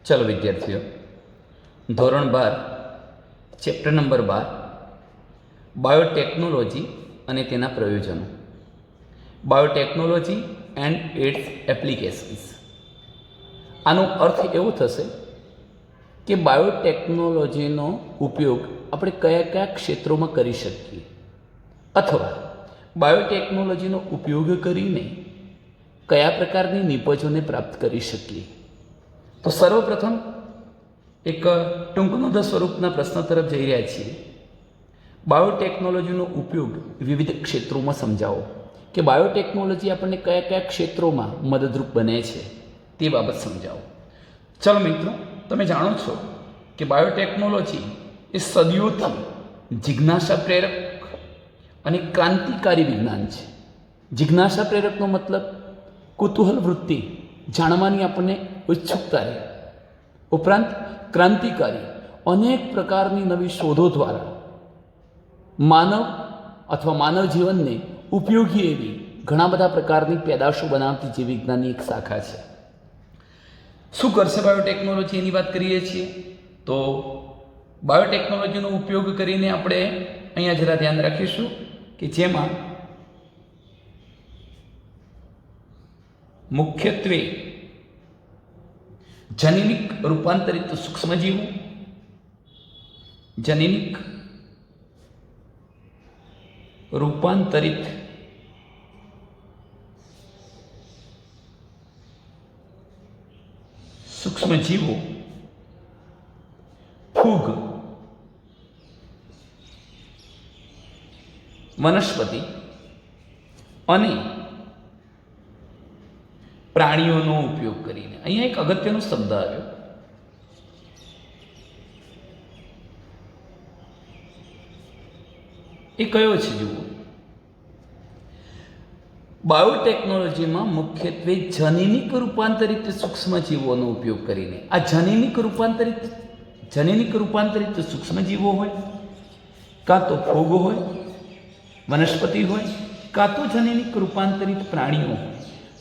ચલો વિદ્યાર્થીઓ, ધોરણ 12 ચેપ્ટર નંબર 12 બાયોટેકનોલોજી અને તેના પ્રયોજનો. Biotechnology and it's applications. આનો અર્થ એવો થશે કે બાયોટેકનોલોજીનો ઉપયોગ આપણે કયા કયા ક્ષેત્રોમાં કરી શકીએ, અથવા બાયોટેકનોલોજીનો ઉપયોગ કરીને કયા પ્રકારની નિપજોને પ્રાપ્ત કરી શકીએ. તો સર્વપ્રથમ એક ટૂંકનોંધ સ્વરૂપના પ્રશ્ન તરફ જઈ રહ્યા છીએ. બાયોટેકનોલોજીનો ઉપયોગ વિવિધ ક્ષેત્રોમાં સમજાવો, કે બાયોટેકનોલોજી આપણને કયા કયા ક્ષેત્રોમાં મદદરૂપ બને છે તે બાબત સમજાવો. ચલો મિત્રો, તમે જાણો છો કે બાયોટેકનોલોજી એ સદીઓથી જિજ્ઞાસા પ્રેરક અને ક્રાંતિકારી વિજ્ઞાન છે. જિજ્ઞાસા પ્રેરકનો મતલબ કુતૂહલ વૃત્તિ, જાણવાની આપણને ઉત્સુકતા રહે. ઉપરાંત ક્રાંતિકારી, અનેક પ્રકારની નવી શોધો દ્વારા માનવ અથવા માનવ જીવનને ઉપયોગી એવી ઘણા બધા પ્રકારની પેદાશો બનાવતી જે વિજ્ઞાનની એક શાખા છે. શું કરશે બાયોટેકનોલોજી, એની વાત કરીએ છીએ. તો બાયોટેકનોલોજીનો ઉપયોગ કરીને આપણે અહીંયા જરા ધ્યાન રાખીશું કે જેમાં મુખ્યત્વે જનીનિક રૂપાંતરિત સૂક્ષ્મજીવો, જનીનિક રૂપાંતરિત સૂક્ષ્મજીવો, ફૂગ, વનસ્પતિ અને પ્રાણીઓનો ઉપયોગ કરીને. અહીંયા એક અગત્યનો શબ્દ આવ્યો, એ કયો છે જુઓ. બાયોટેકનોલોજીમાં મુખ્યત્વે જનીનિક રૂપાંતરિત સૂક્ષ્મજીવોનો ઉપયોગ કરીને, આ જનીનિક રૂપાંતરિત સૂક્ષ્મજીવો હોય, કાં તો ફૂગ હોય, વનસ્પતિ હોય, કાં તો જનીનિક રૂપાંતરિત પ્રાણીઓ હોય.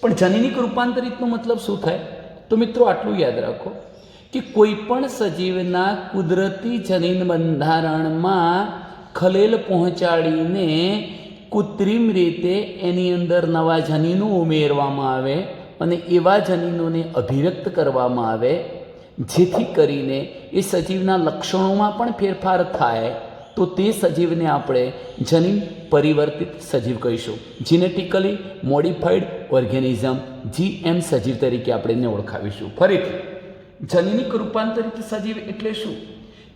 પણ જનીનિક રૂપાંતરિતનો મતલબ શું થાય? તો મિત્રો આટલું યાદ રાખો કે કોઈ પણ સજીવના કુદરતી જનીન બંધારણમાં ખલેલ પહોંચાડીને કૃત્રિમ રીતે એની અંદર નવા જનીનો ઉમેરવામાં આવે અને એવા જનીનોને અભિવ્યક્ત કરવામાં આવે જેથી કરીને એ સજીવના લક્ષણોમાં પણ ફેરફાર થાય, તો તે સજીવને આપણે જનીન પરિવર્તિત સજીવ કહીશું. જીનેટિકલી મોડિફાઈડ ઓર્ગેનિઝમ, GM સજીવ તરીકે આપણે એને ઓળખાવીશું. ફરીથી, જનીનિક રૂપાંતરિત સજીવ એટલે શું?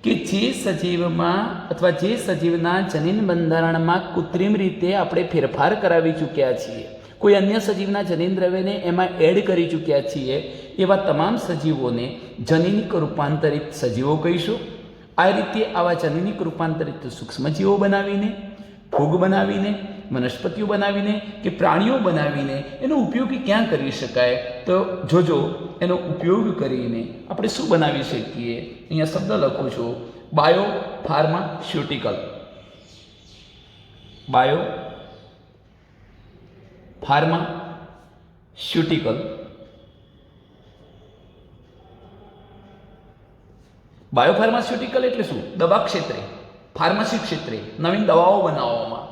કે જે સજીવમાં અથવા જે સજીવના જનીન બંધારણમાં કૃત્રિમ રીતે આપણે ફેરફાર કરાવી ચૂક્યા છીએ, કોઈ અન્ય સજીવના જનીન દ્રવ્યને એમાં એડ કરી ચૂક્યા છીએ, એવા તમામ સજીવોને જનીનિક રૂપાંતરિત સજીવો કહીશું. આ રીતે આવા જનીનિક રૂપાંતરિત સૂક્ષ્મજીવો બનાવીને, ફૂગ બનાવીને, વનસ્પતિઓ બનાવીને કે પ્રાણીઓ બનાવીને એનો ઉપયોગ ક્યાં કરી શકાય? તો જોજો, એનો ઉપયોગ કરીને આપણે શું બનાવી શકીએ. અહીંયા શબ્દ લખું છું, બાયો ફાર્માસ્યુટિકલ. Bio pharmaceutical. બાયોફાર્માસ્યુટિકલ એટલે શું? દવા ક્ષેત્રે, ફાર્મસી ક્ષેત્રે નવીન દવાઓ બનાવવામાં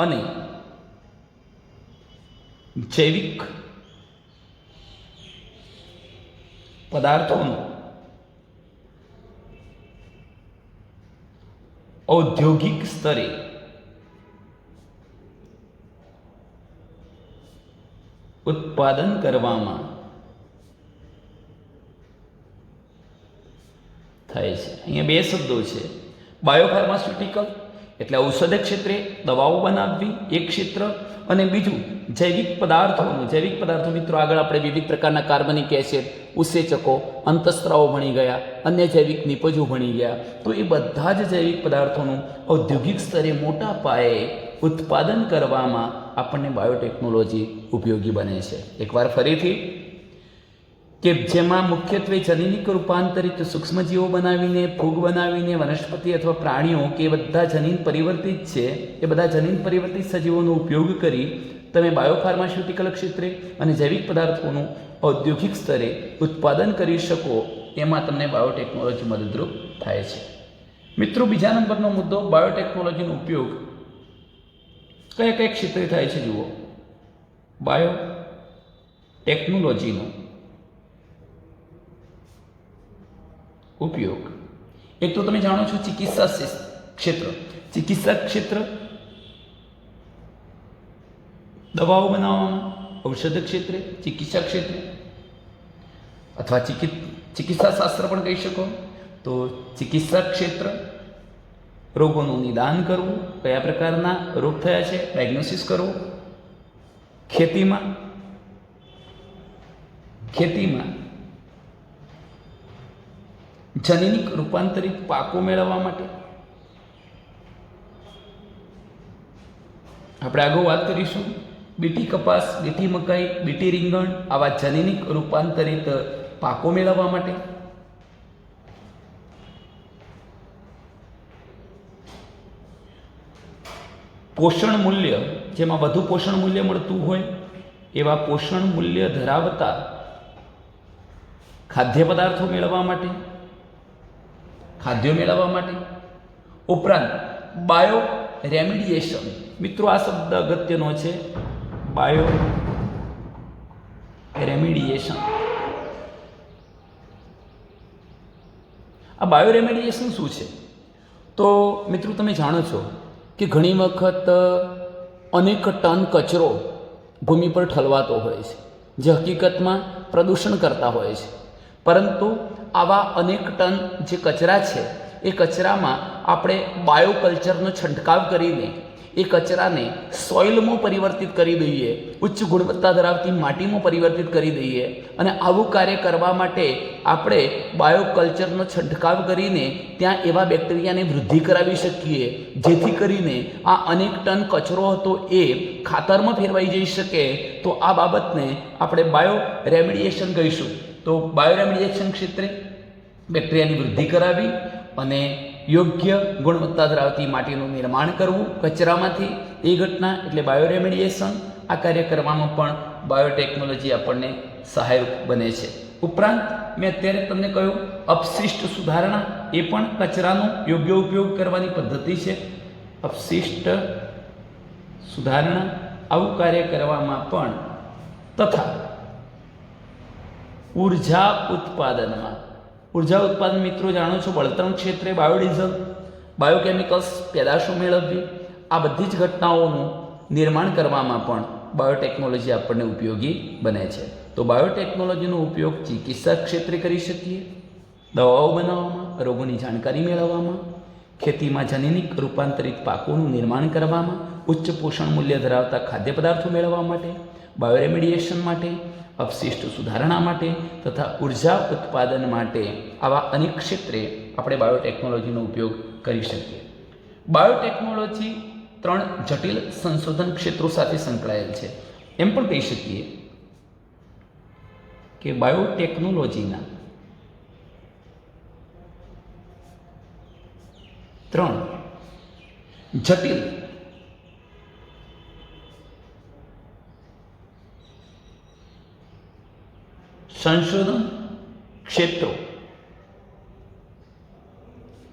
અને જૈવિક પદાર્થોનું ઔદ્યોગિક સ્તરે ઉત્પાદન કરવામાં થાય છે. અહીંયા બે શબ્દો છે. બાયોફાર્માસ્યુટિકલ એટલે ઔષધ ક્ષેત્રે દવાઓ બનાવવી એક ક્ષેત્ર, અને બીજું જૈવિક પદાર્થોનું. જૈવિક પદાર્થો મિત્રો આગળ આપણે વિવિધ પ્રકારના કાર્બનિક એસિડ, ઉત્સેચકો, અંતઃસ્ત્રાવો ભણી ગયા, અન્ય જૈવિક નિપજો ભણી ગયા. તો એ બધા જ જૈવિક પદાર્થોનું ઔદ્યોગિક સ્તરે મોટા પાયે ઉત્પાદન કરવામાં આપણને બાયોટેકનોલોજી ઉપયોગી બને છે. એકવાર ફરીથી, કે જેમાં મુખ્યત્વે જનીનિક રૂપાંતરિત સૂક્ષ્મજીવો બનાવીને, ફૂગ બનાવીને, વનસ્પતિ અથવા પ્રાણીઓ કે બધા જનીન પરિવર્તિત છે, એ બધા જનીન પરિવર્તિત સજીવોનો ઉપયોગ કરી તમે બાયોફાર્માસ્યુટિકલ ક્ષેત્રે અને જૈવિક પદાર્થોનું ઔદ્યોગિક સ્તરે ઉત્પાદન કરી શકો, એમાં તમને બાયોટેકનોલોજી મદદરૂપ થાય છે. મિત્રો, બીજા નંબરનો મુદ્દો બાયોટેકનોલોજીનો ઉપયોગ કયા કયા ક્ષેત્રે થાય છે જુઓ. બાયોટેકનોલોજીનો ઉપયોગ એક તો તમે જાણો છો ચિકિત્સા ક્ષેત્ર, ચિકિત્સા ક્ષેત્ર દવાઓ બનાવવામાં, ઔષધ ક્ષેત્રે, ચિકિત્સા ક્ષેત્રે અથવા ચિકિત્સા શાસ્ત્ર પણ કહી શકો. તો ચિકિત્સા ક્ષેત્ર રોગોનું નિદાન કરવું, કયા પ્રકારના રોગ થયા છે ડાયગ્નોસિસ કરવું. ખેતીમાં જનીનિક રૂપાંતરિત પાકો મેળવવા માટે આપણે આગળ વાત કરીશું. બીટી કપાસ, બીટી મકાઈ, બીટી રીંગણ આવા જનીનિક રૂપાંતરિત પાકો મેળવવા માટે. પોષણ મૂલ્ય, જેમાં વધુ પોષણ મૂલ્ય મળતું હોય એવા પોષણ મૂલ્ય ધરાવતા ખાદ્ય પદાર્થો મેળવવા માટે, ખાદ્યો મેળવવા માટે. ઉપરાંત બાયો રેમિડિયેશન, મિત્રો આ શબ્દ અગત્યનો છે. બાયો રેમિડિયેશન, આ બાયો રેમિડિયેશન શું છે? તો મિત્રો તમે જાણો છો કે ઘણી વખત અનેક ટન કચરો ભૂમિ પર ઠલવાતો હોય છે, જે હકીકતમાં પ્રદૂષણ કરતા હોય છે. પરંતુ આવા અનેક ટન જે કચરા છે એ કચરામાં આપણે બાયોકલ્ચરનો છંટકાવ કરીને એ કચરાને સોઇલમાં પરિવર્તિત કરી દઈએ, ઉચ્ચ ગુણવત્તા ધરાવતી માટીમાં પરિવર્તિત કરી દઈએ. અને આવું કાર્ય કરવા માટે આપણે બાયોકલ્ચરનો છંટકાવ કરીને ત્યાં એવા બેક્ટેરિયાની વૃદ્ધિ કરાવી શકીએ, જેથી કરીને આ અનેક ટન કચરો હતો એ ખાતરમાં ફેરવાઈ જઈ શકે. તો આ બાબતને આપણે બાયો રેમિડિયેશન કહીશું. તો બાયો રેમિડિયેશન ક્ષેત્રે બેક્ટેરિયાની વૃદ્ધિ કરાવી અને યોગ્ય ગુણવત્તા ધરાવતી માટીનું નિર્માણ કરવું કચરામાંથી, એ ઘટના એટલે બાયોરેમિડિયેશન. આ કાર્ય કરવામાં પણ બાયોટેકનોલોજી આપણને સહાયક બને છે. ઉપરાંત મેં અત્યારે તમને કહ્યું અપશિષ્ટ સુધારણા, એ પણ કચરાનો યોગ્ય ઉપયોગ કરવાની પદ્ધતિ છે. અપશિષ્ટ સુધારણા, આવું કાર્ય કરવામાં પણ, તથા ઉર્જા ઉત્પાદનમાં, ઉર્જા ઉત્પાદન મિત્રો જાણો છો બળતણ ક્ષેત્રે બાયોડીઝલ, બાયોકેમિકલ્સ પેદાશો મેળવવી, આ બધી જ ઘટનાઓનું નિર્માણ કરવામાં પણ બાયોટેકનોલોજી આપણને ઉપયોગી બને છે. તો બાયોટેકનોલોજીનો ઉપયોગ ચિકિત્સા ક્ષેત્રે કરી શકીએ, દવાઓ બનાવવામાં, રોગોની જાણકારી મેળવવામાં, ખેતીમાં જનીનિક રૂપાંતરિત પાકોનું નિર્માણ કરવામાં, ઉચ્ચ પોષણ મૂલ્ય ધરાવતા ખાદ્ય પદાર્થો મેળવવા માટે, બાયોરેમિડિયેશન માટે, અવશિષ્ટ સુધારણા માટે તથા ઉર્જા ઉત્પાદન માટે, આવા અનેક ક્ષેત્રે આપણે બાયોટેકનોલોજીનો ઉપયોગ કરી શકીએ. બાયોટેકનોલોજી 3 જટિલ સંશોધન ક્ષેત્રો સાથે સંકળાયેલ છે. એમ પણ કહી શકીએ કે બાયોટેકનોલોજીના 3 જટિલ સંશોધન ક્ષેત્રો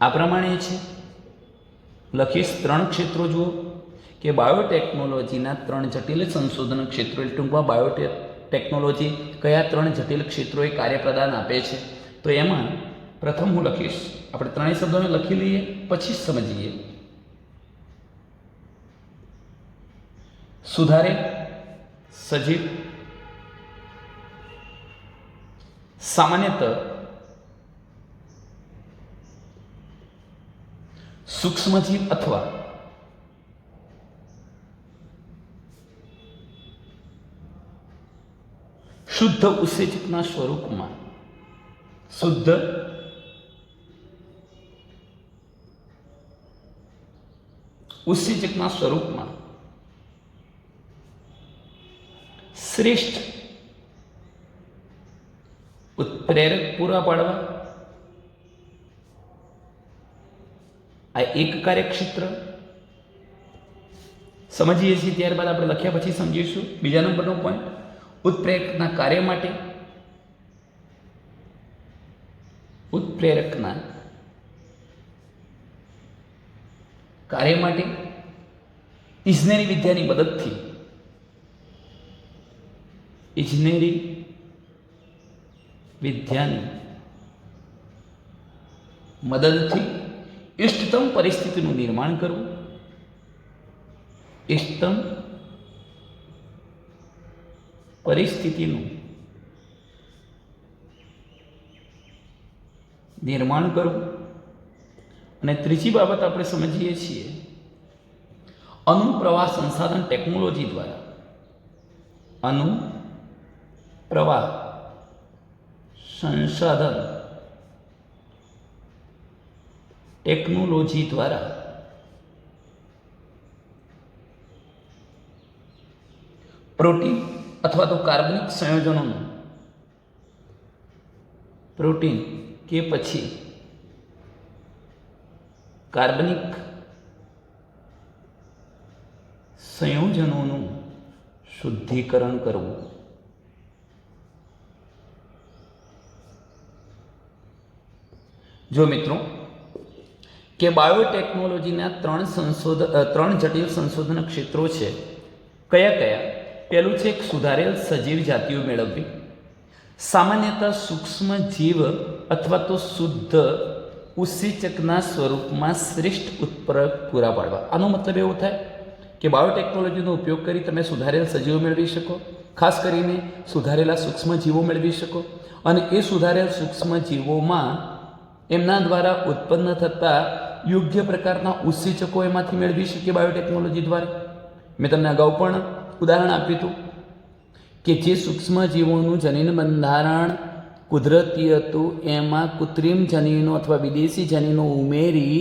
આ પ્રમાણે છે. લખીશ 3 ક્ષેત્રો જુઓ કે બાયોટેકનોલોજીના 3 જટિલ સંશોધન ક્ષેત્રો, એટલે ટૂંકમાં બાયોટેકનોલોજી કયા 3 જટિલ ક્ષેત્રોએ કાર્યપ્રદાન આપે છે. તો એમાં પ્રથમ હું લખીશ, આપણે 3 શબ્દોને લખી લઈએ પછી સમજીએ. સુધારે સજીવ, સામાન્યતઃ સૂક્ષ્મજીવ અથવા શુદ્ધ ઉત્સેચકના સ્વરૂપમાં, શુદ્ધ ઉત્સેચકના સ્વરૂપમાં શ્રેષ્ઠ ઉત્પ્રેરક પૂરા પાડવા, આ એક કાર્યક્ષેત્ર સમજીએ છીએ. ત્યારબાદ આપણે લખ્યા પછી સમજીશું. બીજા નંબરનો પોઈન્ટ, ઉત્પ્રેરકના કાર્ય માટે ઉત્પ્રેરકના કાર્ય માટે ઇજનેરી વિદ્યાની મદદથી ઇષ્ટતમ પરિસ્થિતિનું નિર્માણ કરવું, ઇષ્ટતમ પરિસ્થિતિનું નિર્માણ કરવું. અને ત્રીજી બાબત આપણે સમજીએ છીએ, અનુપ્રવાહ સંસાધન ટેકનોલોજી દ્વારા અનુપ્રવાહ સંસાધન ટેકનોલોજી દ્વારા પ્રોટીન અથવા તો કાર્બનિક સંયોજનોનું, પ્રોટીન કે પછી કાર્બનિક સંયોજનોનું શુદ્ધિકરણ કરવું. જો મિત્રો કે બાયોટેકનોલોજીના ત્રણ જટિલ સંશોધન ક્ષેત્રો છે. કયા કયા? પહેલું છે સુધારેલ સજીવ જાતિઓ મેળવવી, સામાન્યતઃ સૂક્ષ્મ જીવ અથવા તો શુદ્ધ ઉત્સેચકના સ્વરૂપમાં શ્રેષ્ઠ ઉત્પ્રેરક પૂરા પાડવા. આનો મતલબ એવો થાય કે બાયોટેકનોલોજીનો ઉપયોગ કરી તમે સુધારેલ સજીવો મેળવી શકો, ખાસ કરીને સુધારેલા સૂક્ષ્મ જીવો મેળવી શકો, અને એ સુધારેલ સૂક્ષ્મ જીવોમાં એમના દ્વારા ઉત્પન્ન થતા યોગ્ય પ્રકારના ઉત્સેચકો એમાંથી મેળવી શકીએ બાયોટેકનોલોજી દ્વારા. મેં તમને અગાઉ પણ ઉદાહરણ આપ્યું હતું કે જે સૂક્ષ્મ જીવોનું જનીન બંધારણ કુદરતી હતું એમાં કૃત્રિમ જનીનો અથવા વિદેશી જનીનો ઉમેરી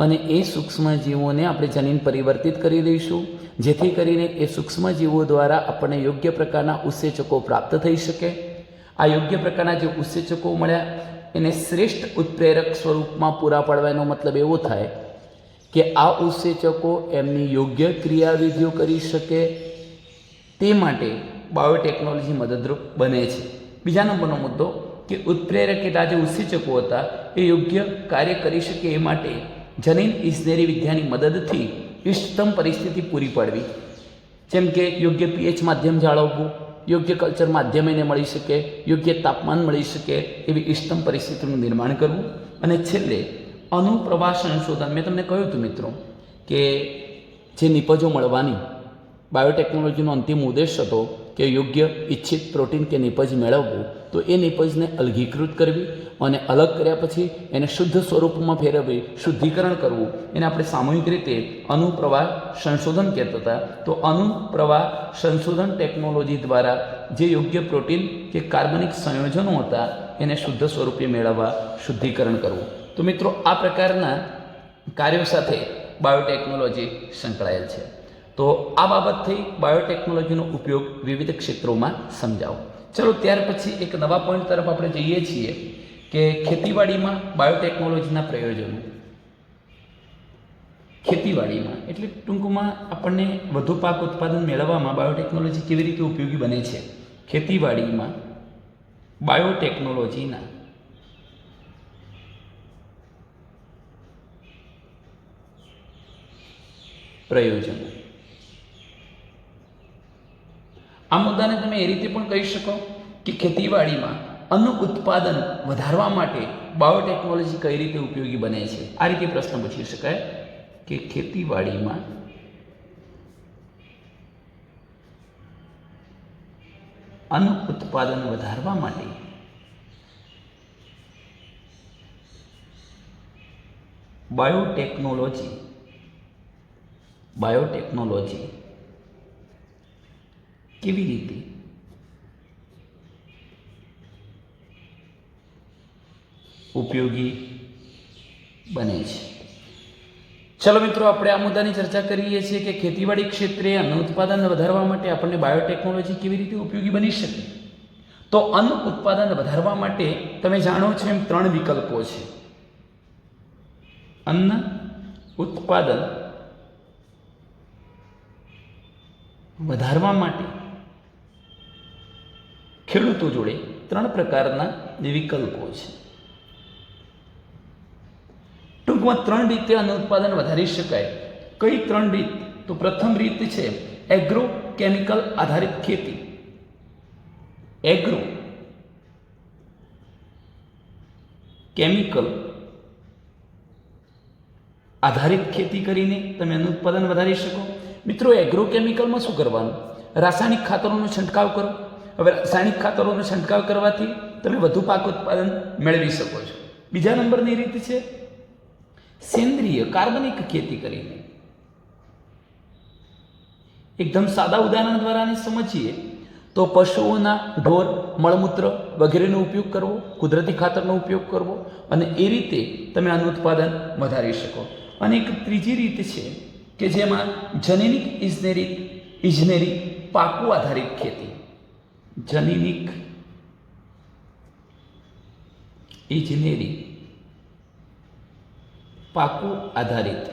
અને એ સૂક્ષ્મ જીવોને આપણે જનીન પરિવર્તિત કરી દઈશું, જેથી કરીને એ સૂક્ષ્મ જીવો દ્વારા આપણને યોગ્ય પ્રકારના ઉત્સેચકો પ્રાપ્ત થઈ શકે. આ યોગ્ય પ્રકારના જે ઉત્સેચકો મળ્યા એને શ્રેષ્ઠ ઉત્પ્રેરક સ્વરૂપમાં પૂરા પાડવાનો મતલબ એવો થાય કે આ ઉત્સેચકો એમની યોગ્ય ક્રિયાવિધિઓ કરી શકે, તે માટે બાયોટેકનોલોજી મદદરૂપ બને છે. બીજા નંબરનો મુદ્દો કે ઉત્પ્રેરક એટલે જે ઉત્સેચકો હતા એ યોગ્ય કાર્ય કરી શકે એ માટે જનીન ઇજનેરી વિદ્યાની મદદથી ઇષ્ટતમ પરિસ્થિતિ પૂરી પાડવી. જેમ કે યોગ્ય પીએચ માધ્યમ જાળવવું, યોગ્ય કલ્ચર માધ્યમ એને મળી શકે, યોગ્ય તાપમાન મળી શકે એવી ઇષ્ટતમ પરિસ્થિતિનું નિર્માણ કરવું. અને છેલ્લે અનુપ્રવાહ સંશોધન. મેં તમને કહ્યું હતું મિત્રો કે જે નિપજો મળવાની બાયોટેકનોલોજીનો અંતિમ ઉદ્દેશ હતો કે યોગ્ય ઈચ્છિત પ્રોટીન કે નિપજ મેળવવું, તો એ નિપજને અલગીકૃત કરવી અને અલગ કર્યા પછી એને શુદ્ધ સ્વરૂપમાં ફેરવવી, શુદ્ધિકરણ કરવું, એને આપણે સામૂહિક રીતે અનુપ્રવાહ સંશોધન કહેતા હતા. તો અનુપ્રવાહ સંશોધન ટેકનોલોજી દ્વારા જે યોગ્ય પ્રોટીન કે કાર્બનિક સંયોજનો હતા એને શુદ્ધ સ્વરૂપે મેળવવા, શુદ્ધિકરણ કરવું. તો મિત્રો આ પ્રકારના કાર્યો સાથે બાયોટેકનોલોજી સંકળાયેલ છે. તો આ બાબત થઈ બાયોટેકનોલોજીનો ઉપયોગ વિવિધ ક્ષેત્રોમાં સમજાવો. ચલો ત્યાર પછી એક નવા પોઈન્ટ તરફ આપણે જઈએ છીએ કે ખેતીવાડીમાં બાયોટેકનોલોજીના પ્રયોજનો. ખેતીવાડીમાં એટલે ટૂંકમાં આપણને વધુ પાક ઉત્પાદન મેળવવામાં બાયોટેકનોલોજી કેવી રીતે ઉપયોગી બને છે. ખેતીવાડીમાં બાયોટેકનોલોજીના પ્રયોજનો. આ મુદ્દાને તમે એ રીતે પણ કહી શકો કે ખેતીવાડીમાં અન્ન ઉત્પાદન વધારવા માટે બાયોટેકનોલોજી કઈ રીતે ઉપયોગી બને છે. આ રીતે પ્રશ્ન પૂછી શકાય કે ખેતીવાડીમાં અન્ન ઉત્પાદન વધારવા માટે બાયોટેકનોલોજી કેવી રીતે ઉપયોગી બને છે. ચલો મિત્રો આપણે આ મુદ્દાની ચર્ચા કરીએ છીએ કે ખેતીવાડી ક્ષેત્રે અન્ન ઉત્પાદન વધારવા માટે આપણને બાયોટેકનોલોજી કેવી રીતે ઉપયોગી બની શકે. તો અન્ન ઉત્પાદન વધારવા માટે તમે જાણો છો એમ 3 વિકલ્પો છે. અન્ન ઉત્પાદન વધારવા માટે ખેડૂતો જોડે 3 પ્રકારના વિકલ્પો છે. ટૂંકમાં 3 રીતે અન્ન ઉત્પાદન વધારી શકાય. કઈ 3 રીત? તો પ્રથમ રીત છે એગ્રો કેમિકલ આધારિત ખેતી. એગ્રો કેમિકલ આધારિત ખેતી કરીને તમે અન્ન ઉત્પાદન વધારી શકો. મિત્રો, એગ્રો કેમિકલમાં શું કરવાનું? રાસાયણિક ખાતરોનો છંટકાવ કરો. હવે રાસાયણિક ખાતરોનો છંટકાવ કરવાથી તમે વધુ પાક ઉત્પાદન મેળવી શકો છો. બીજા નંબરની રીત છે સેન્દ્રિય કાર્બનિક ખેતી કરીને. એકદમ સાદા ઉદાહરણ દ્વારા આને સમજીએ તો પશુઓના ઢોર મળમૂત્ર વગેરેનો ઉપયોગ કરવો, કુદરતી ખાતરનો ઉપયોગ કરવો અને એ રીતે તમે આનું ઉત્પાદન વધારી શકો. અને એક ત્રીજી રીત છે કે જેમાં જનૈનિક ઇજનેરી પાકો આધારિત ખેતી. જનૈનિક ઇજનેરી પાકો આધારિત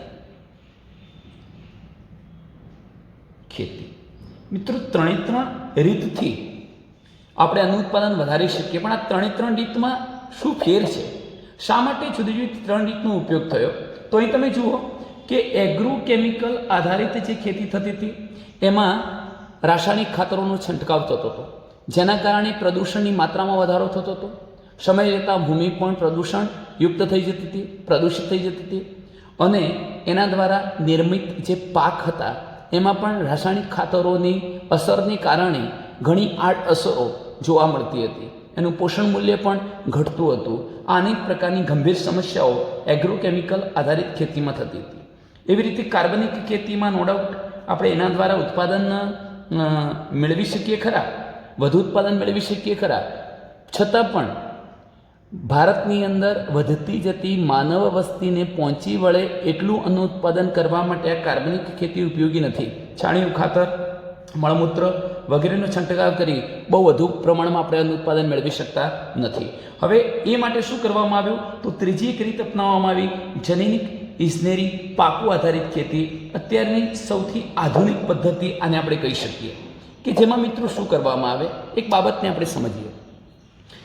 ખેતી. મિત્રો, 3 રીતથી આપણે આનું ઉત્પાદન વધારી શકીએ. પણ આ 3 રીતમાં શું ફેર છે? શા માટે જુદી જુદી 3 રીતનો ઉપયોગ થયો? તો અહીં તમે જુઓ કે એગ્રો કેમિકલ આધારિત જે ખેતી થતી હતી એમાં રાસાયણિક ખાતરોનો છંટકાવ થતો હતો, જેના કારણે પ્રદૂષણની માત્રામાં વધારો થતો હતો. સમય જતાં ભૂમિ પણ પ્રદૂષણ યુક્ત થઈ જતી હતી, પ્રદૂષિત થઈ જતી હતી અને એના દ્વારા નિર્મિત જે પાક હતા એમાં પણ રાસાયણિક ખાતરોની અસરને કારણે ઘણી આડઅસરો જોવા મળતી હતી. એનું પોષણ મૂલ્ય પણ ઘટતું હતું. આ અનેક પ્રકારની ગંભીર સમસ્યાઓ એગ્રોકેમિકલ આધારિત ખેતીમાં થતી હતી. એવી રીતે કાર્બનિક ખેતીમાં નો ડાઉટ આપણે એના દ્વારા ઉત્પાદન મેળવી શકીએ ખરા, વધુ ઉત્પાદન મેળવી શકીએ ખરા, છતાં પણ ભારતની અંદર વધતી જતી માનવ વસ્તીને પહોંચી વળે એટલું અન્ન ઉત્પાદન કરવા માટે આ કાર્બનિક ખેતી ઉપયોગી નથી. છાણિયું ખાતર, મળમૂત્ર વગેરેનો છંટકાવ કરી બહુ વધુ પ્રમાણમાં આપણે અન્ન ઉત્પાદન મેળવી શકતા નથી. હવે એ માટે શું કરવામાં આવ્યું? તો ત્રીજી એક રીત અપનાવવામાં આવી, જનૈનિક ઇજનેરી પાકો આધારિત ખેતી. અત્યારની સૌથી આધુનિક પદ્ધતિ આને આપણે કહી શકીએ કે જેમાં મિત્રો શું કરવામાં આવે? એક બાબતને આપણે સમજીએ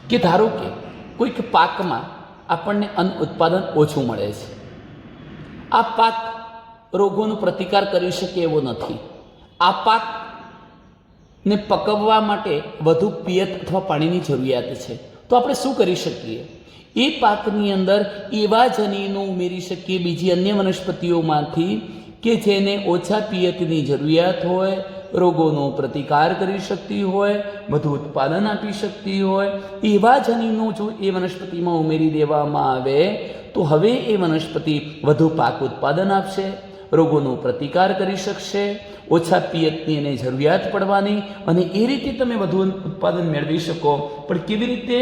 કે ધારો કે કોઈક પાકમાં આપણને અન્ન ઉત્પાદન ઓછું મળે છે. આ પાક રોગોનો પ્રતિકાર કરી શકે એવો નથી. આ પાકને પકવવા માટે વધુ પિયત અથવા પાણીની જરૂરિયાત છે. તો આપણે શું કરી શકીએ? એ પાકની અંદર એવા જનીનો ઉમેરી શકીએ બીજી અન્ય વનસ્પતિઓમાંથી કે જેને ઓછા પિયતની જરૂરિયાત હોય, રોગોનો પ્રતિકાર કરી શકતી હોય, વધુ ઉત્પાદન આપી શકતી હોય. એવા જનીનો જો એ વનસ્પતિમાં ઉમેરી દેવામાં આવે તો હવે એ વનસ્પતિ વધુ પાક ઉત્પાદન આપશે, રોગોનો પ્રતિકાર કરી શકશે, ઓછા પિયતની એને જરૂરિયાત પડવાની અને એ રીતે તમે વધુ ઉત્પાદન મેળવી શકો. પણ કેવી રીતે?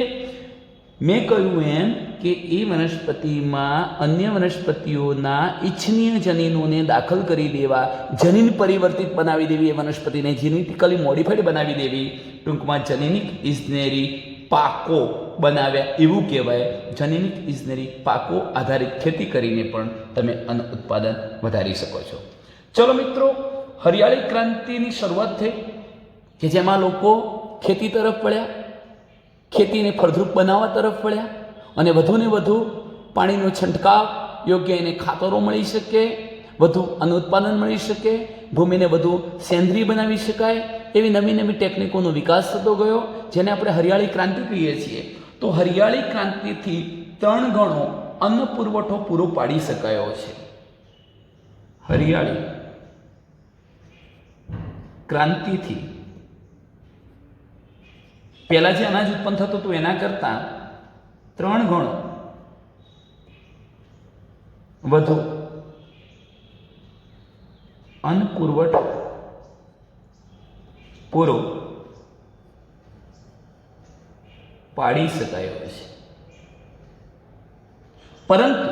મેં કહ્યું એમ કે એ વનસ્પતિમાં અન્ય વનસ્પતિઓના ઇચ્છનીય જનીનોને દાખલ કરી દેવા, જનીન પરિવર્તિત બનાવી દેવી, એ વનસ્પતિને જેનેટિકલી મોડિફાઈડ બનાવી દેવી, ટૂંકમાં જનૈનિક ઇજનેરી પાકો બનાવ્યા એવું કહેવાય. જનૈનિક ઇજનેરી પાકો આધારિત ખેતી કરીને પણ તમે અન્ન ઉત્પાદન વધારી શકો છો. ચલો મિત્રો, હરિયાળી ક્રાંતિની શરૂઆત થઈ કે જેમાં લોકો ખેતી તરફ વળ્યા, ખેતીને ફળદ્રુપ બનાવવા તરફ વળ્યા અને વધુને વધુ પાણીનો છંટકાવ, યોગ્ય એને ખાતરો મળી શકે, વધુ અન્ન ઉત્પાદન મળી શકે, ભૂમિને વધુ સેન્દ્રિય બનાવી શકાય એવી નવી નવી ટેકનિકોનો વિકાસ થતો ગયો, જેને આપણે હરિયાળી ક્રાંતિ કહીએ છીએ. તો હરિયાળી ક્રાંતિથી 3 ગણો અન્ન પુરવઠો પૂરો પાડી શકાયો છે. હરિયાળી ક્રાંતિથી પહેલાં જે અનાજ ઉત્પન્ન થતું હતું એના કરતાં 3 ગણો વધુ અન્ન પુરવઠો પૂરો પાડી શકાયો છે. પરંતુ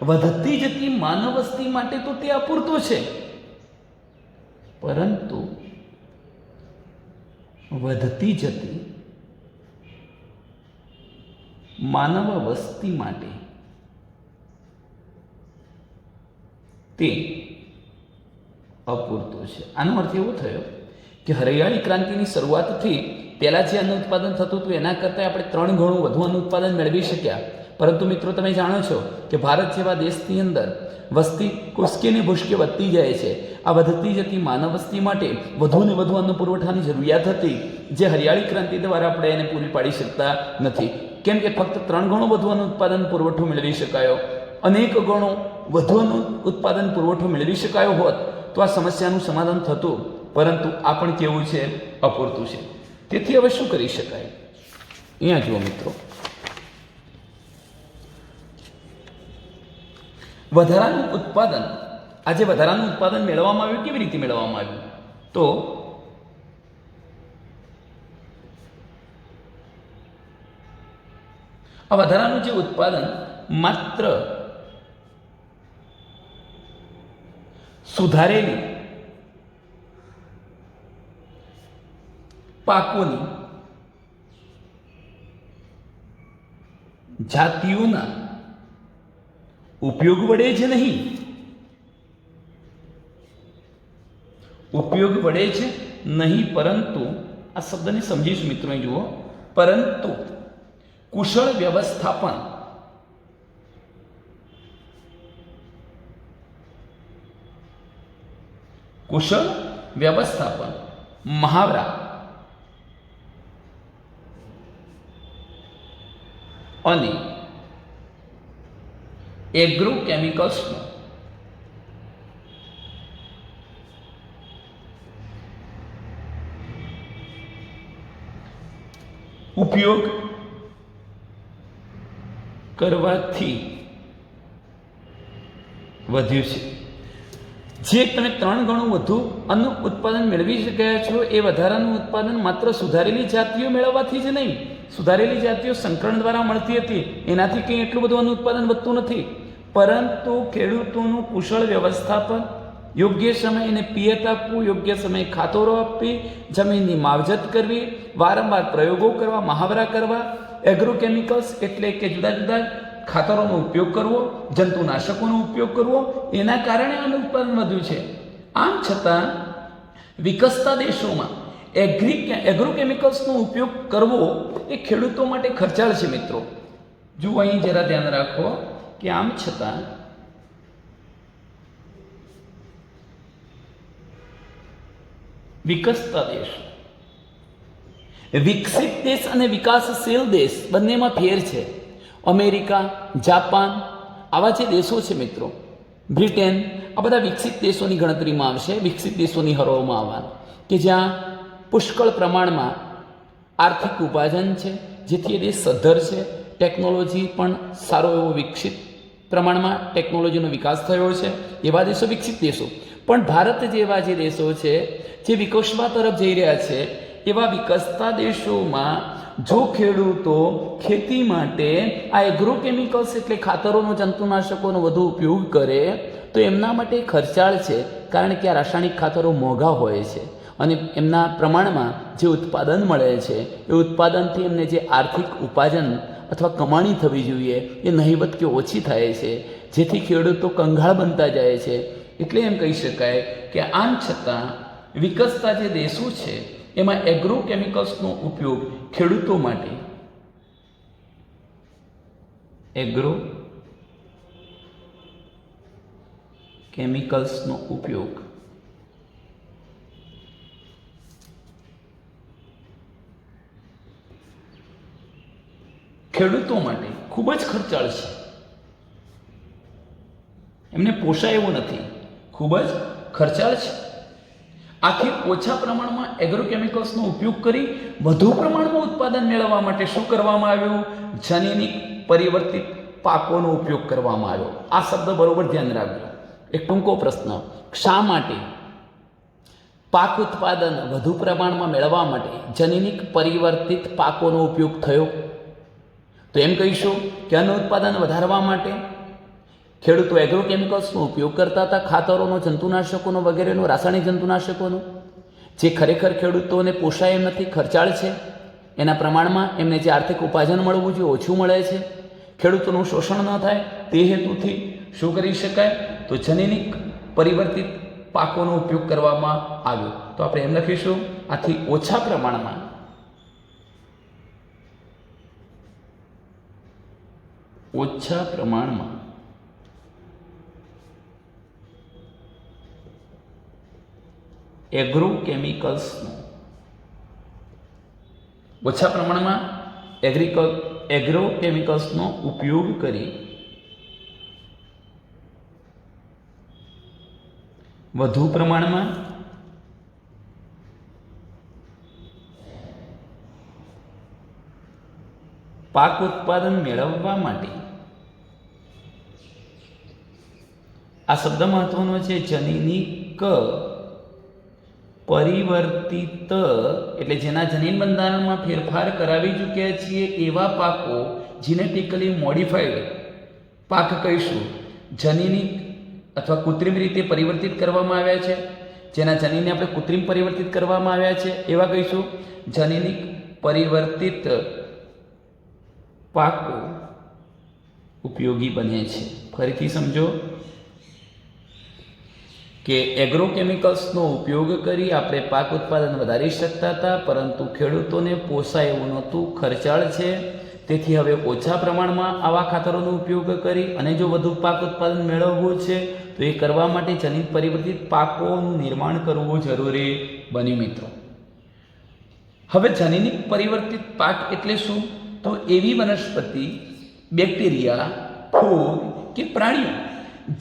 વધતી જતી માનવ વસ્તી માટે તો તે અપૂરતો છે. પરંતુ વધતી જતી માનવ વસ્તી માટે તે અપૂરતો છે. આનો અર્થ એવો થયો કે હરિયાળી ક્રાંતિની શરૂઆતથી પહેલાં જે અન્ન ઉત્પાદન થતું હતું એના કરતાં આપણે 3 ગણું વધુ અન્ન ઉત્પાદન મેળવી શક્યા. પરંતુ મિત્રો તમે જાણો છો કે ભારત જેવા દેશની અંદર વસ્તી કુસ્કે ને ભૂસકે વધતી જાય છે. આ વધતી જતી માનવ વસ્તી માટે વધુ ને વધુ અન્ન પુરવઠાની જરૂરિયાત હતી, જે હરિયાળી ક્રાંતિ દ્વારા આપણે એને પૂરી પાડી શકતા નથી. કેમ કે ફક્ત 3 ગણો વધુ અન્ન ઉત્પાદન પુરવઠો મેળવી શકાયો, અનેક ગણો વધુ અન્ન ઉત્પાદન પુરવઠો મેળવી શકાયો હોત તો આ સમસ્યાનું સમાધાન થતું, પરંતુ આ પણ કેવું છે, અપૂરતું છે. તેથી હવે શું કરી શકાય? અહીંયા જુઓ મિત્રો, વધારાનું ઉત્પાદન, આજે વધારાનું ઉત્પાદન મેળવવામાં આવ્યું, કેવી રીતે મેળવવામાં આવ્યું? તો આ વધારાનું જે ઉત્પાદન માત્ર સુધારેલી પાકોની જાતિઓના ઉપયોગ વડે જ નહીં, પરંતુ આ શબ્દને સમજીશું મિત્રો, જુઓ, પરંતુ કુશળ વ્યવસ્થાપન, મહાવરા અને એગ્રોકેમિકલ્સનો ઉપયોગ કરવાથી વધ્યું છે. જે તમે 3 ગણું વધુ અન્ન ઉત્પાદન મેળવી શક્યા છો, એ વધારાનું ઉત્પાદન માત્ર સુધારેલી જાતિઓ મેળવવાથી જ નહીં. સુધારેલી જાતિઓ સંકરણ દ્વારા મળતી હતી, એનાથી કંઈ એટલું બધું અન્ન ઉત્પાદન વધતું નથી, પરંતુ ખેડૂતોનું કુશળ વ્યવસ્થાપન, યોગ્ય સમય એને પિયત આપવું, યોગ્ય સમયે ખાતરો આપવી, જમીનની માવજત કરવી, વારંવાર પ્રયોગો કરવા, મહાવરા કરવા, એગ્રોકેમિકલ્સ એટલે કે જુદા જુદા ખાતરોનો ઉપયોગ કરવો, જંતુનાશકોનો ઉપયોગ કરવો, એના કારણે આનું ઉત્પાદન વધ્યું છે. આમ છતાં વિકસતા દેશોમાં એગ્રોકેમિકલ્સનો ઉપયોગ કરવો એ ખેડૂતો માટે ખર્ચાળ છે મિત્રો. જુઓ, અહીં જરા ધ્યાન રાખો કે આમ છતાં વિકસતા દેશો, વિકસિત દેશ અને વિકાસશીલ દેશ બંનેમાં ફેર છે. અમેરિકા, જાપાન આવા જે દેશો છે મિત્રો, બ્રિટેન, આ બધા વિકસિત દેશોની ગણતરીમાં આવશે, વિકસિત દેશોની હરોળમાં આવવાના, કે જ્યાં પુષ્કળ પ્રમાણમાં આર્થિક ઉપાર્જન છે, જેથી એ દેશ સદ્ધર છે. ટેકનોલોજી પણ સારો એવો વિકસિત પ્રમાણમાં ટેકનોલોજીનો વિકાસ થયો છે, એવા દેશો વિકસિત દેશો. પણ ભારત જેવા જે દેશો છે જે વિકસવા તરફ જઈ રહ્યા છે, એવા વિકસતા દેશોમાં જો ખેડૂતો ખેતી માટે આ એગ્રોકેમિકલ્સ એટલે ખાતરોનો, જંતુનાશકોનો વધુ ઉપયોગ કરે તો એમના માટે ખર્ચાળ છે, કારણ કે આ રાસાયણિક ખાતરો મોંઘા હોય છે અને એમના પ્રમાણમાં જે ઉત્પાદન મળે છે એ ઉત્પાદનથી એમને જે આર્થિક ઉપાર્જન અથવા કમાણી થવી જોઈએ એ નહીવત કે ઓછી થાય છે, જેથી ખેડૂતો કંગાળ બનતા જાય છે. એટલે એમ કહી શકાય કે આમ છતાં વિકસતા જે દેશો છે એમાં એગ્રોકેમિકલ્સનો ઉપયોગ ખેડૂતો માટે એગ્રોકેમિકલ્સનો ઉપયોગ ખેડૂતો માટે ખૂબ જ ખર્ચાળ છે, એમને પોષાય એવું નથી, ખૂબ જ ખર્ચાળ છે. આથી ઓછા પ્રમાણમાં એગ્રોકેમિકલ્સનો ઉપયોગ કરી વધુ પ્રમાણમાં ઉત્પાદન મેળવવા માટે શું કરવામાં આવ્યું? જનીનિક પરિવર્તિત પાકોનો ઉપયોગ કરવામાં આવ્યો. આ શબ્દ બરોબર ધ્યાન રાખજો. એક ટૂંકો પ્રશ્ન, શા માટે પાક ઉત્પાદન વધુ પ્રમાણમાં મેળવવા માટે જનીનિક પરિવર્તિત પાકોનો ઉપયોગ થયો? તો એમ કહીશું કે અન્ન ઉત્પાદન વધારવા માટે ખેડૂતો એગ્રોકેમિકલ્સનો ઉપયોગ કરતા હતા, ખાતરોનો, જંતુનાશકોનો વગેરેનો, રાસાયણિક જંતુનાશકોનો, જે ખરેખર ખેડૂતોને પોષાય એમ નથી, ખર્ચાળ છે. એના પ્રમાણમાં એમને જે આર્થિક ઉપાર્જન મળવું જોઈએ ઓછું મળે છે. ખેડૂતોનું શોષણ ન થાય તે હેતુથી શું કરી શકાય? તો જનીનિક પરિવર્તિત પાકોનો ઉપયોગ કરવામાં આવ્યો. તો આપણે એમ લખીશું, આથી ઓછા પ્રમાણમાં ઓછા પ્રમાણમાં એગ્રોકેમિકલ્સનો ઉપયોગ કરી વધુ પ્રમાણમાં પાક ઉત્પાદન મેળવવા માટે, આ શબ્દ મહત્વનો છે, જનીનિક પરિવર્તિત એટલે જેના જનીન બંધારણમાં ફેરફાર કરાવી ચૂક્યા છીએ એવા પાકો જીનેટિકલી મોડિફાઈડ પાક કહીશું. જનીનિક અથવા કૃત્રિમ રીતે પરિવર્તિત કરવામાં આવ્યા છે, જેના જનીનને આપણે કૃત્રિમ પરિવર્તિત કરવામાં આવ્યા છે એવા કહીશું જનીનિક પરિવર્તિત પાકો ઉપયોગી બને છે. ફરીથી સમજો કે એગ્રોકેમિકલ્સનો ઉપયોગ કરી આપણે પાક ઉત્પાદન વધારી શકતા હતા, પરંતુ ખેડૂતોને પોસાય એવું નહોતું, ખર્ચાળ છે. તેથી હવે ઓછા પ્રમાણમાં આવા ખાતરોનો ઉપયોગ કરી અને જો વધુ પાક ઉત્પાદન મેળવવું છે તો એ કરવા માટે જનીન પરિવર્તિત પાકોનું નિર્માણ કરવું જરૂરી બન્યું. મિત્રો, હવે જનીનિક પરિવર્તિત પાક એટલે શું? તો એવી વનસ્પતિ, બેક્ટેરિયા, ફૂગ કે પ્રાણીઓ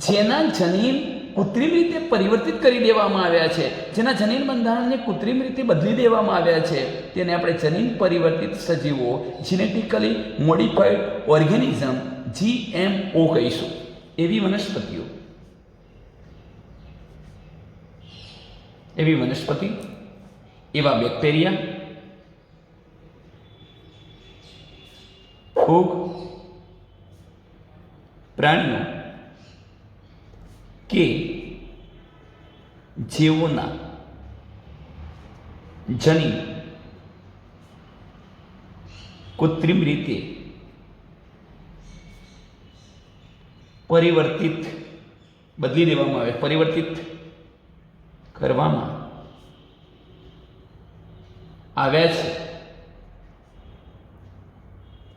જેના જનીન કૃત્રિમ રીતે પરિવર્તિત કરી દેવામાં આવ્યા છે, જેના જનીન બંધારણને કૃત્રિમ રીતે બદલી દેવામાં આવ્યા છે, તેને આપણે જનીન પરિવર્તિત સજીવો, જીનેટિકલી મોડિફાઈડ ઓર્ગેનિઝમ, GMO કહીશું. એવી વનસ્પતિઓ, એવી વનસ્પતિ, એવા બેક્ટેરિયા, ફૂગ, પ્રાણીઓ કે જેઓના જનીન કૃત્રિમ રીતે પરિવર્તિત બદલી દેવામાં આવે, પરિવર્તિત કરવામાં આવ્યા છે,